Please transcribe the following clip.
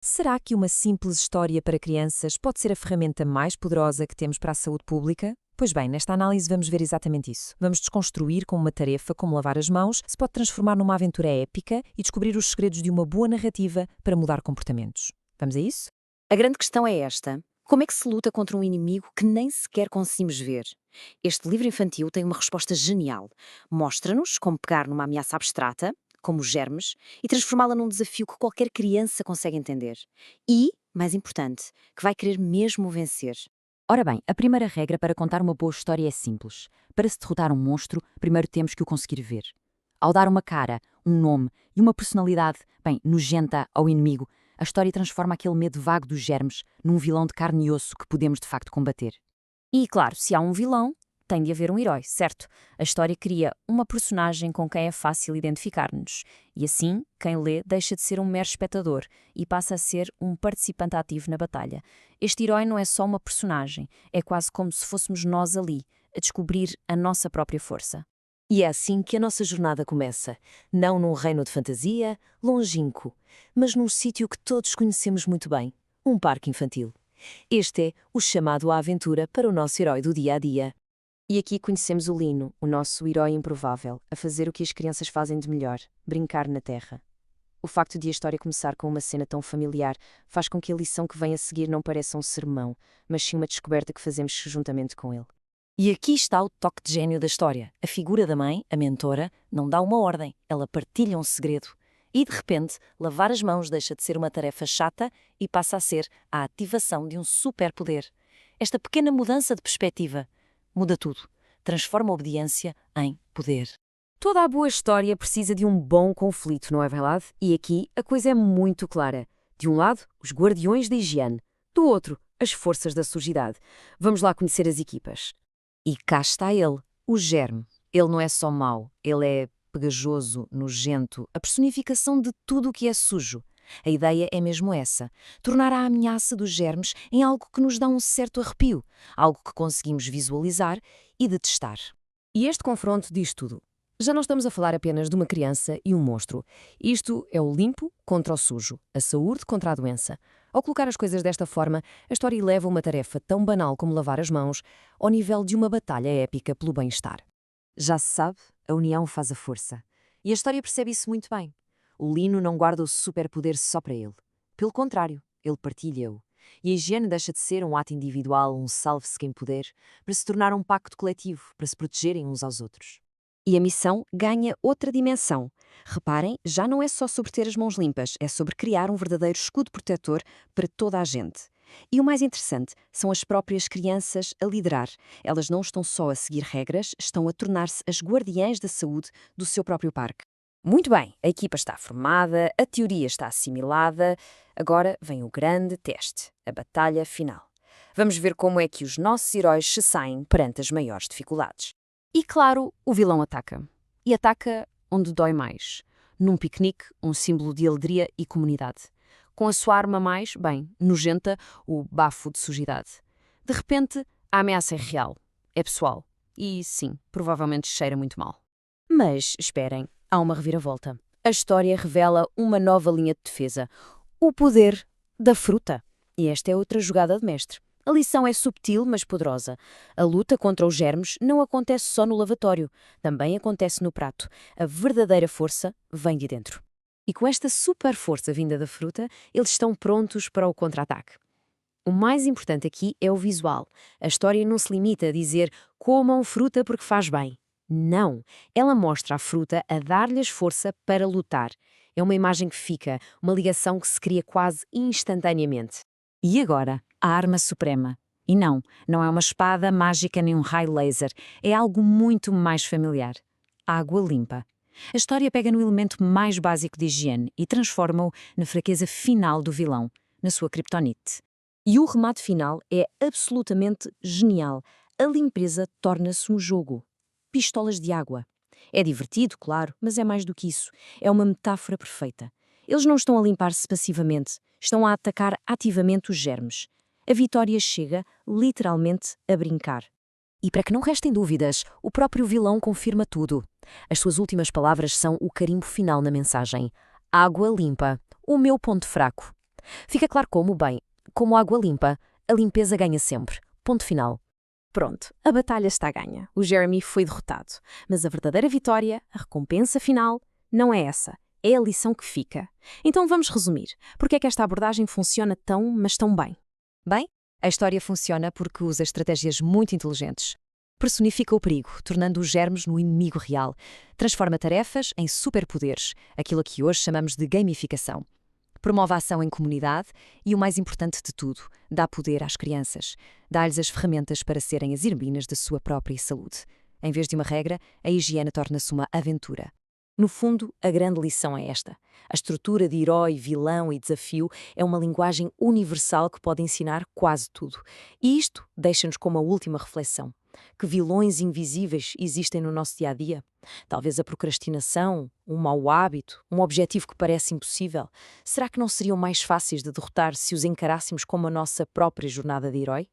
Será que uma simples história para crianças pode ser a ferramenta mais poderosa que temos para a saúde pública? Pois bem, nesta análise vamos ver exatamente isso. Vamos desconstruir como uma tarefa como lavar as mãos se pode transformar numa aventura épica e descobrir os segredos de uma boa narrativa para mudar comportamentos. Vamos a isso? A grande questão é esta: como é que se luta contra um inimigo que nem sequer conseguimos ver? Este livro infantil tem uma resposta genial. Mostra-nos como pegar numa ameaça abstrata, como os germes, e transformá-la num desafio que qualquer criança consegue entender. E, mais importante, que vai querer mesmo vencer. Ora bem, a primeira regra para contar uma boa história é simples. Para se derrotar um monstro, primeiro temos que o conseguir ver. Ao dar uma cara, um nome e uma personalidade, nojenta ao inimigo, a história transforma aquele medo vago dos germes num vilão de carne e osso que podemos de facto combater. E, claro, se há um vilão, tem de haver um herói, certo? A história cria uma personagem com quem é fácil identificar-nos. E assim, quem lê deixa de ser um mero espectador e passa a ser um participante ativo na batalha. Este herói não é só uma personagem, é quase como se fôssemos nós ali, a descobrir a nossa própria força. E é assim que a nossa jornada começa, não num reino de fantasia, longínquo, mas num sítio que todos conhecemos muito bem, um parque infantil. Este é o chamado à aventura para o nosso herói do dia-a-dia. E aqui conhecemos o Lino, o nosso herói improvável, a fazer o que as crianças fazem de melhor: brincar na terra. O facto de a história começar com uma cena tão familiar faz com que a lição que vem a seguir não pareça um sermão, mas sim uma descoberta que fazemos juntamente com ele. E aqui está o toque de gênio da história. A figura da mãe, a mentora, não dá uma ordem, ela partilha um segredo. E, de repente, lavar as mãos deixa de ser uma tarefa chata e passa a ser a ativação de um superpoder. Esta pequena mudança de perspectiva muda tudo. Transforma a obediência em poder. Toda a boa história precisa de um bom conflito, não é verdade? E aqui a coisa é muito clara. De um lado, os guardiões da higiene. Do outro, as forças da sujidade. Vamos lá conhecer as equipas. E cá está ele, o germe. Ele não é só mau, ele é pegajoso, nojento, a personificação de tudo o que é sujo. A ideia é mesmo essa: tornar a ameaça dos germes em algo que nos dá um certo arrepio, algo que conseguimos visualizar e detestar. E este confronto diz tudo. Já não estamos a falar apenas de uma criança e um monstro. Isto é o limpo contra o sujo, a saúde contra a doença. Ao colocar as coisas desta forma, a história eleva uma tarefa tão banal como lavar as mãos ao nível de uma batalha épica pelo bem-estar. Já se sabe, a união faz a força. E a história percebe isso muito bem. O Lino não guarda o superpoder só para ele. Pelo contrário, ele partilha-o. E a higiene deixa de ser um ato individual, um salve-se quem puder, para se tornar um pacto coletivo, para se protegerem uns aos outros. E a missão ganha outra dimensão. Reparem, já não é só sobre ter as mãos limpas, é sobre criar um verdadeiro escudo protetor para toda a gente. E o mais interessante são as próprias crianças a liderar. Elas não estão só a seguir regras, estão a tornar-se as guardiãs da saúde do seu próprio parque. Muito bem, a equipa está formada, a teoria está assimilada, agora vem o grande teste, a batalha final. Vamos ver como é que os nossos heróis se saem perante as maiores dificuldades. E claro, o vilão ataca. E ataca onde dói mais. Num piquenique, um símbolo de alegria e comunidade. Com a sua arma mais, nojenta, o bafo de sujidade. De repente, a ameaça é real, é pessoal. E, sim, provavelmente cheira muito mal. Mas, esperem, há uma reviravolta. A história revela uma nova linha de defesa. O poder da fruta. E esta é outra jogada de mestre. A lição é subtil, mas poderosa. A luta contra os germes não acontece só no lavatório, também acontece no prato. A verdadeira força vem de dentro. E com esta super força vinda da fruta, eles estão prontos para o contra-ataque. O mais importante aqui é o visual. A história não se limita a dizer comam fruta porque faz bem. Não, ela mostra a fruta a dar-lhes força para lutar. É uma imagem que fica, uma ligação que se cria quase instantaneamente. E agora, a arma suprema. E não é uma espada mágica nem um raio laser, é algo muito mais familiar. Água limpa. A história pega no elemento mais básico de higiene e transforma-o na fraqueza final do vilão, na sua criptonite. E o remate final é absolutamente genial. A limpeza torna-se um jogo. Pistolas de água. É divertido, claro, mas é mais do que isso. É uma metáfora perfeita. Eles não estão a limpar-se passivamente, estão a atacar ativamente os germes. A vitória chega, literalmente, a brincar. E para que não restem dúvidas, o próprio vilão confirma tudo. As suas últimas palavras são o carimbo final na mensagem. Água limpa, o meu ponto fraco. Fica claro como, bem, como água limpa, a limpeza ganha sempre. Ponto final. Pronto, a batalha está ganha. O Jeremy foi derrotado. Mas a verdadeira vitória, a recompensa final, não é essa. É a lição que fica. Então vamos resumir. Por que é que esta abordagem funciona tão, mas tão bem? Bem, a história funciona porque usa estratégias muito inteligentes. Personifica o perigo, tornando os germes no inimigo real. Transforma tarefas em superpoderes, aquilo que hoje chamamos de gamificação. Promove a ação em comunidade e, o mais importante de tudo, dá poder às crianças. Dá-lhes as ferramentas para serem as heroínas da sua própria saúde. Em vez de uma regra, a higiene torna-se uma aventura. No fundo, a grande lição é esta. A estrutura de herói, vilão e desafio é uma linguagem universal que pode ensinar quase tudo. E isto deixa-nos com uma última reflexão. Que vilões invisíveis existem no nosso dia-a-dia? Talvez a procrastinação, um mau hábito, um objetivo que parece impossível. Será que não seriam mais fáceis de derrotar se os encarássemos como a nossa própria jornada de herói?